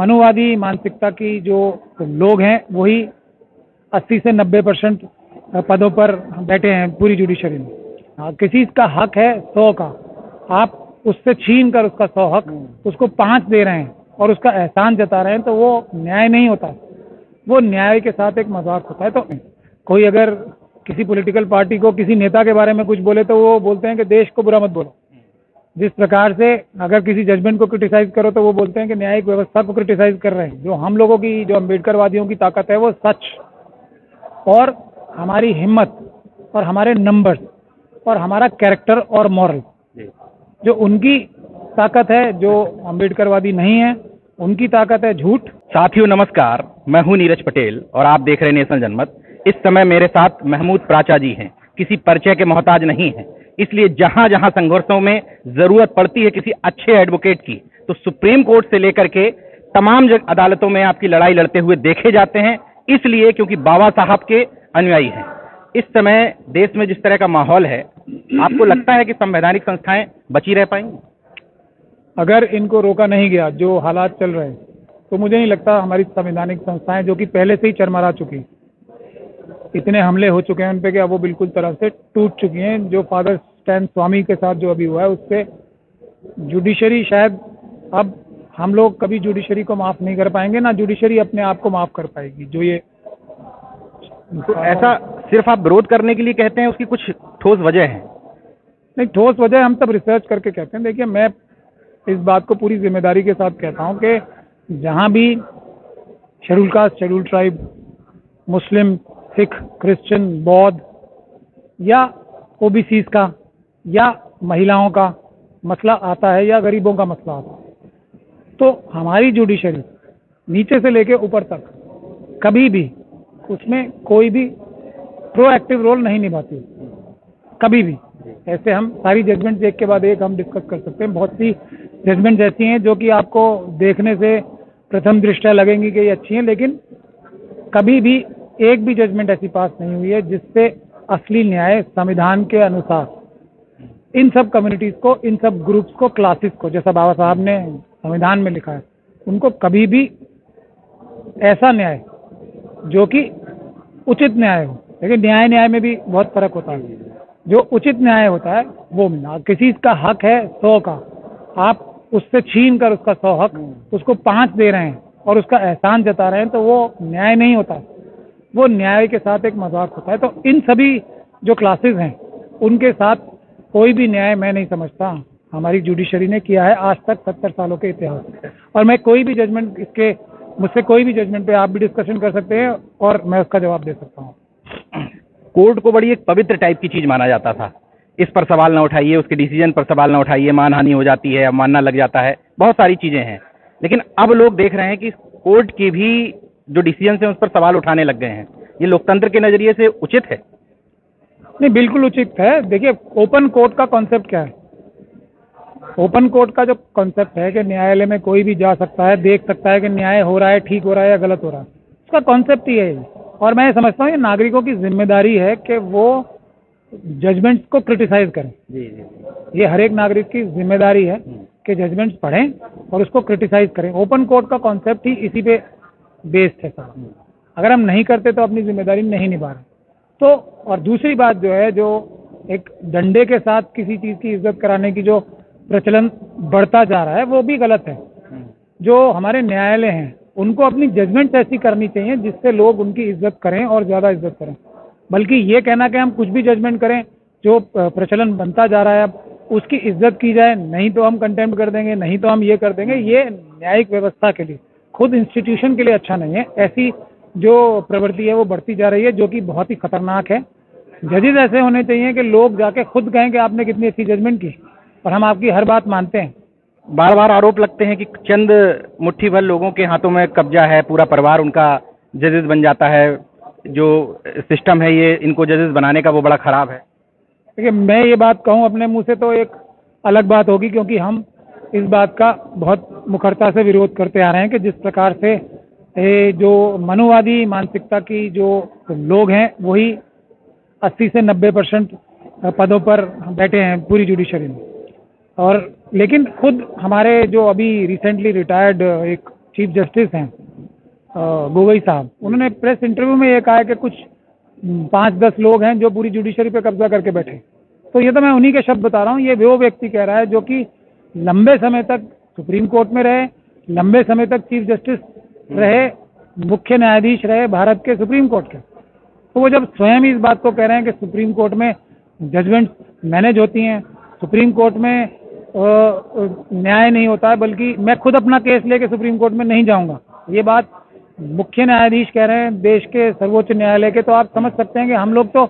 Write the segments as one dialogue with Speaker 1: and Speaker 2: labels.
Speaker 1: मनुवादी मानसिकता की जो लोग हैं वही 80 से 90% पदों पर बैठे हैं पूरी जुडिशरी में। किसी का हक है 100 का, आप उससे छीन कर उसका 100 हक उसको 5 दे रहे हैं और उसका एहसान जता रहे हैं, तो वो न्याय नहीं होता, वो न्याय के साथ एक मजाक होता है। तो कोई अगर किसी पॉलिटिकल पार्टी को किसी नेता के बारे में कुछ बोले तो वो बोलते हैं कि देश को बुरा मत बोलो। जिस प्रकार से अगर किसी जजमेंट को क्रिटिसाइज करो तो वो बोलते हैं कि न्यायिक व्यवस्था को क्रिटिसाइज कर रहे हैं। जो हम लोगों की, जो अम्बेडकरवादियों की ताकत है वो सच और हमारी हिम्मत और हमारे नंबर्स और हमारा कैरेक्टर और मॉरल, जो उनकी ताकत है, जो अम्बेडकरवादी नहीं है उनकी ताकत है झूठ।
Speaker 2: साथियों नमस्कार, मैं हूं नीरज पटेल और आप देख रहे हैं नेशनल जनमत। इस समय मेरे साथ महमूद प्राचा जी हैं, किसी परिचय के मोहताज नहीं हैं, इसलिए जहां जहां संघर्षों में जरूरत पड़ती है किसी अच्छे एडवोकेट की, तो सुप्रीम कोर्ट से लेकर के तमाम अदालतों में आपकी लड़ाई लड़ते हुए देखे जाते हैं, इसलिए क्योंकि बाबा साहब के अनुयायी हैं। इस समय देश में जिस तरह का माहौल है, आपको लगता है कि संवैधानिक संस्थाएं बची रह पाएंगी?
Speaker 1: अगर इनको रोका नहीं गया, जो हालात चल रहे हैं, तो मुझे नहीं लगता हमारी संवैधानिक संस्थाएं, जो कि पहले से ही चरमरा चुकी, इतने हमले हो चुके हैं उन पे कि अब वो बिल्कुल तरह से टूट चुकी हैं। जो फादर स्टैन स्वामी के साथ जो अभी हुआ है, उससे जुडिशरी शायद, अब हम लोग कभी जुडिशरी को माफ नहीं कर पाएंगे, ना जुडिशरी अपने आप को माफ कर पाएगी। जो ये
Speaker 2: तो ऐसा सिर्फ आप विरोध करने के लिए कहते हैं, उसकी कुछ ठोस वजह है?
Speaker 1: नहीं, ठोस वजह हम सब रिसर्च करके कहते हैं। देखिए, मैं इस बात को पूरी जिम्मेदारी के साथ कहता हूं कि जहां भी शेड्यूल कास्ट, शेड्यूल ट्राइब, मुस्लिम, सिख, क्रिश्चियन, बौद्ध या ओबीसीज का या महिलाओं का मसला आता है या गरीबों का मसला आता है, तो हमारी जुडिशरी नीचे से लेके ऊपर तक कभी भी उसमें कोई भी प्रोएक्टिव रोल नहीं निभाती, कभी भी। ऐसे हम सारी जजमेंट एक के बाद एक हम डिस्कस कर सकते हैं। बहुत सी जजमेंट्स ऐसी हैं जो कि आपको देखने से प्रथम दृष्टया लगेंगी कि ये अच्छी हैं, लेकिन कभी भी एक भी जजमेंट ऐसी पास नहीं हुई है जिससे असली न्याय संविधान के अनुसार इन सब कम्युनिटीज को, इन सब ग्रुप्स को, क्लासेस को, जैसा बाबा साहब ने संविधान में लिखा है, उनको कभी भी ऐसा न्याय जो कि उचित न्याय हो। लेकिन न्याय में भी बहुत फर्क होता है। जो उचित न्याय होता है वो मिलना। किसी का हक है 100 का, आप उससे छीन कर उसका 100 हक उसको 5 दे रहे हैं और उसका एहसान जता रहे हैं, तो वो न्याय नहीं होता, वो न्याय के साथ एक मजाक होता है। तो इन सभी जो क्लासेस हैं उनके साथ कोई भी न्याय मैं नहीं समझता हमारी जुडिशरी ने किया है आज तक 70 सालों के इतिहास में। और मैं कोई भी जजमेंट, इसके मुझसे कोई भी जजमेंट पे आप भी डिस्कशन कर सकते हैं और मैं उसका जवाब दे सकता हूँ।
Speaker 2: कोर्ट को बड़ी एक पवित्र टाइप की चीज माना जाता था, इस पर सवाल ना उठाइए, उसके डिसीजन पर सवाल ना उठाइए, मानहानि हो जाती है, अवमानना लग जाता है, बहुत सारी चीजें हैं। लेकिन अब लोग देख रहे हैं कि कोर्ट के भी जो डिसीजन है उस पर सवाल उठाने लग गए हैं। ये लोकतंत्र के नजरिए से उचित है?
Speaker 1: नहीं, बिल्कुल उचित है। देखिए, ओपन कोर्ट का कॉन्सेप्ट क्या है? ओपन कोर्ट का जो कॉन्सेप्ट है कि न्यायालय में कोई भी जा सकता है, देख सकता है कि न्याय हो रहा है, ठीक हो रहा है या गलत हो रहा है, उसका कॉन्सेप्ट ही है। और मैं समझता हूँ ये नागरिकों की जिम्मेदारी है कि वो जजमेंट्स को क्रिटिसाइज करें। ये हर एक नागरिक की जिम्मेदारी है कि जजमेंट्स पढ़ें और उसको क्रिटिसाइज करें। ओपन कोर्ट का कॉन्सेप्ट ही इसी पे बेस्ड है सारा। अगर हम नहीं करते तो अपनी जिम्मेदारी नहीं निभा रहे। तो और दूसरी बात जो है, जो एक डंडे के साथ किसी चीज की इज्जत कराने की जो प्रचलन बढ़ता जा रहा है, वो भी गलत है। जो हमारे न्यायालय हैं उनको अपनी जजमेंट्स ऐसी करनी चाहिए जिससे लोग उनकी इज्जत करें और ज्यादा इज्जत करें। बल्कि ये कहना कि हम कुछ भी जजमेंट करें, जो प्रचलन बनता जा रहा है अब उसकी इज्जत की जाए, नहीं तो हम कंटेम्प्ट कर देंगे, नहीं तो हम ये कर देंगे, ये न्यायिक व्यवस्था के लिए, खुद इंस्टीट्यूशन के लिए अच्छा नहीं है। ऐसी जो प्रवृत्ति है वो बढ़ती जा रही है, जो कि बहुत ही खतरनाक है। जजेस ऐसे होने चाहिए कि लोग जाके खुद कहें कि आपने कितनी अच्छी जजमेंट की और हम आपकी हर बात मानते हैं।
Speaker 2: बार बार आरोप लगते हैं कि चंद मुट्ठी भर लोगों के हाथों में कब्जा है, पूरा परिवार उनका जजेस बन जाता है। जो सिस्टम है ये इनको जजेस बनाने का वो बड़ा खराब है।
Speaker 1: देखिए, मैं ये बात कहूँ अपने मुंह से तो एक अलग बात होगी, क्योंकि हम इस बात का बहुत मुखरता से विरोध करते आ रहे हैं कि जिस प्रकार से जो मनुवादी मानसिकता की जो लोग हैं वही 80 से 90% पदों पर बैठे हैं पूरी जुडिशरी में। और लेकिन खुद हमारे जो अभी रिसेंटली रिटायर्ड एक चीफ जस्टिस हैं गोगोई साहब, उन्होंने प्रेस इंटरव्यू में ये कहा है कि कुछ 5-10 लोग हैं जो पूरी जुडिशरी पे कब्जा करके बैठे। तो ये तो मैं उन्हीं के शब्द बता रहा हूँ, ये वो व्यक्ति कह रहा है जो कि लंबे समय तक सुप्रीम कोर्ट में रहे, लंबे समय तक चीफ जस्टिस रहे, मुख्य न्यायाधीश रहे भारत के सुप्रीम कोर्ट के। तो वो जब स्वयं इस बात को कह रहे हैं कि सुप्रीम कोर्ट में जजमेंट मैनेज होती हैं, सुप्रीम कोर्ट में न्याय नहीं होता है, बल्कि मैं खुद अपना केस लेके सुप्रीम कोर्ट में नहीं जाऊंगा, ये बात मुख्य न्यायाधीश कह रहे हैं देश के सर्वोच्च न्यायालय के, तो आप समझ सकते हैं कि हम लोग तो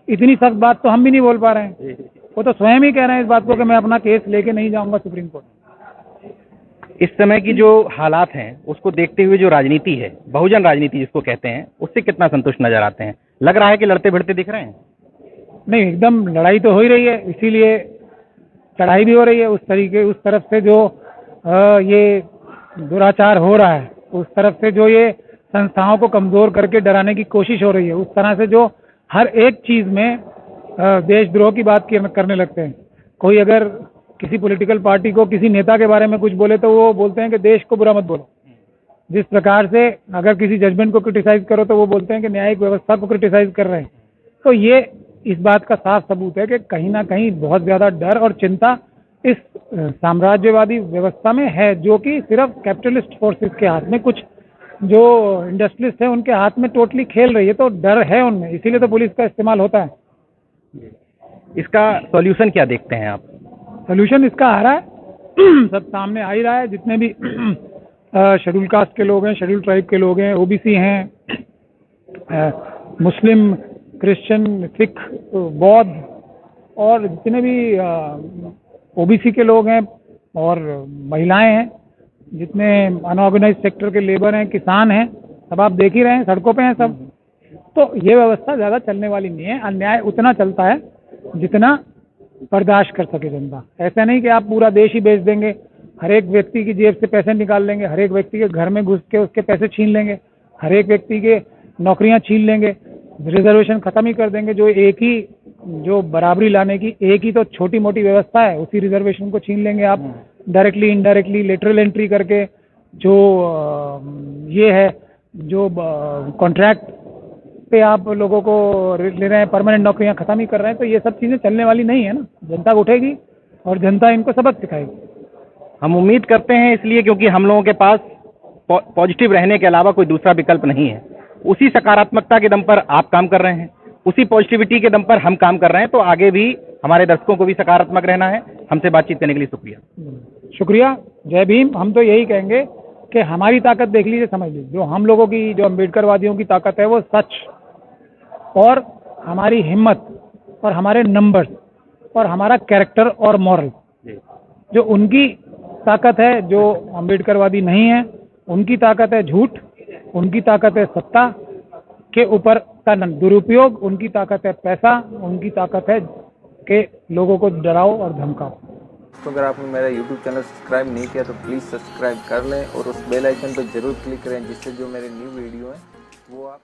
Speaker 1: इतनी सख्त बात तो हम भी नहीं बोल पा रहे हैं। वो तो स्वयं ही कह रहे हैं इस बात को कि मैं अपना केस लेके नहीं जाऊंगा सुप्रीम कोर्ट।
Speaker 2: इस समय की जो हालात हैं उसको देखते हुए जो राजनीति है, बहुजन राजनीति जिसको कहते हैं, उससे कितना संतुष्ट नजर आते हैं? लग रहा है कि लड़ते भिड़ते दिख रहे हैं?
Speaker 1: नहीं, एकदम लड़ाई तो हो ही रही है, इसीलिए चढ़ाई भी हो रही है। उस तरफ से जो ये दुराचार हो रहा है, उस तरफ से जो ये संस्थाओं को कमजोर करके डराने की कोशिश हो रही है, उस तरह से जो हर एक चीज में देशद्रोह की बात करने लगते हैं। कोई अगर किसी पॉलिटिकल पार्टी को किसी नेता के बारे में कुछ बोले तो वो बोलते हैं कि देश को बुरा मत बोलो। जिस प्रकार से अगर किसी जजमेंट को क्रिटिसाइज करो तो वो बोलते हैं कि न्यायिक व्यवस्था को क्रिटिसाइज कर रहे हैं। तो ये इस बात का साफ सबूत है कि कहीं ना कहीं बहुत ज्यादा डर और चिंता इस साम्राज्यवादी व्यवस्था में है, जो कि सिर्फ कैपिटलिस्ट फोर्सेस के हाथ में, कुछ जो इंडस्ट्रियलिस्ट है उनके हाथ में टोटली खेल रही है। तो डर है उनमें, इसीलिए तो पुलिस का इस्तेमाल होता है।
Speaker 2: इसका सॉल्यूशन क्या देखते हैं आप?
Speaker 1: सोल्यूशन इसका आ रहा है सब सामने आ ही रहा है। जितने भी शेड्यूल कास्ट के लोग हैं, शेड्यूल ट्राइब के लोग हैं, ओबीसी हैं, मुस्लिम, क्रिश्चियन, सिख, बौद्ध और जितने भी ओबीसी के लोग हैं और महिलाएं हैं, जितने अनऑर्गेनाइज सेक्टर के लेबर हैं, किसान हैं, सब आप देख ही रहे हैं, सड़कों पे हैं सब। तो ये व्यवस्था ज़्यादा चलने वाली नहीं है। अन्याय उतना चलता है जितना बर्दाश्त कर सके जनता। ऐसा नहीं कि आप पूरा देश ही बेच देंगे, हर एक व्यक्ति की जेब से पैसे निकाल लेंगे, हर एक व्यक्ति के घर में घुस के उसके पैसे छीन लेंगे, हर एक व्यक्ति के नौकरियां छीन लेंगे, रिजर्वेशन खत्म ही कर देंगे। जो बराबरी लाने की एक ही तो छोटी मोटी व्यवस्था है, उसी रिजर्वेशन को छीन लेंगे आप डायरेक्टली, इनडायरेक्टली, लेटरल एंट्री करके। जो ये है, जो कॉन्ट्रैक्ट पे आप लोगों को ले रहे हैं, परमानेंट नौकरियां खत्म ही कर रहे हैं। तो ये सब चीजें चलने वाली नहीं है ना। जनता उठेगी और जनता इनको सबक सिखाएगी।
Speaker 2: हम उम्मीद करते हैं इसलिए क्योंकि हम लोगों के पास पॉजिटिव रहने के अलावा कोई दूसरा विकल्प नहीं है। उसी सकारात्मकता के दम पर आप काम कर रहे हैं, उसी पॉजिटिविटी के दम पर हम काम कर रहे हैं। तो आगे भी हमारे दर्शकों को भी सकारात्मक रहना है। हमसे बातचीत करने के लिए
Speaker 1: शुक्रिया। जय भीम। हम तो यही कहेंगे कि हमारी ताकत देख लीजिए, समझ लीजिए, जो हम लोगों की, जो अम्बेडकरवादियों की ताकत है वो सच और हमारी हिम्मत और हमारे नंबर्स और हमारा कैरेक्टर और मॉरल। जो उनकी ताकत है, जो अम्बेडकरवादी नहीं है, उनकी ताकत है झूठ, उनकी ताकत है सत्ता के ऊपर का दुरुपयोग, उनकी ताकत है पैसा, उनकी ताकत है कि लोगों को डराओ और धमकाओ।
Speaker 3: तो अगर आपने मेरा YouTube चैनल सब्सक्राइब नहीं किया तो प्लीज़ सब्सक्राइब कर लें और उस बेल आइकन पर जरूर क्लिक करें, जिससे जो मेरे न्यू वीडियो हैं वो आप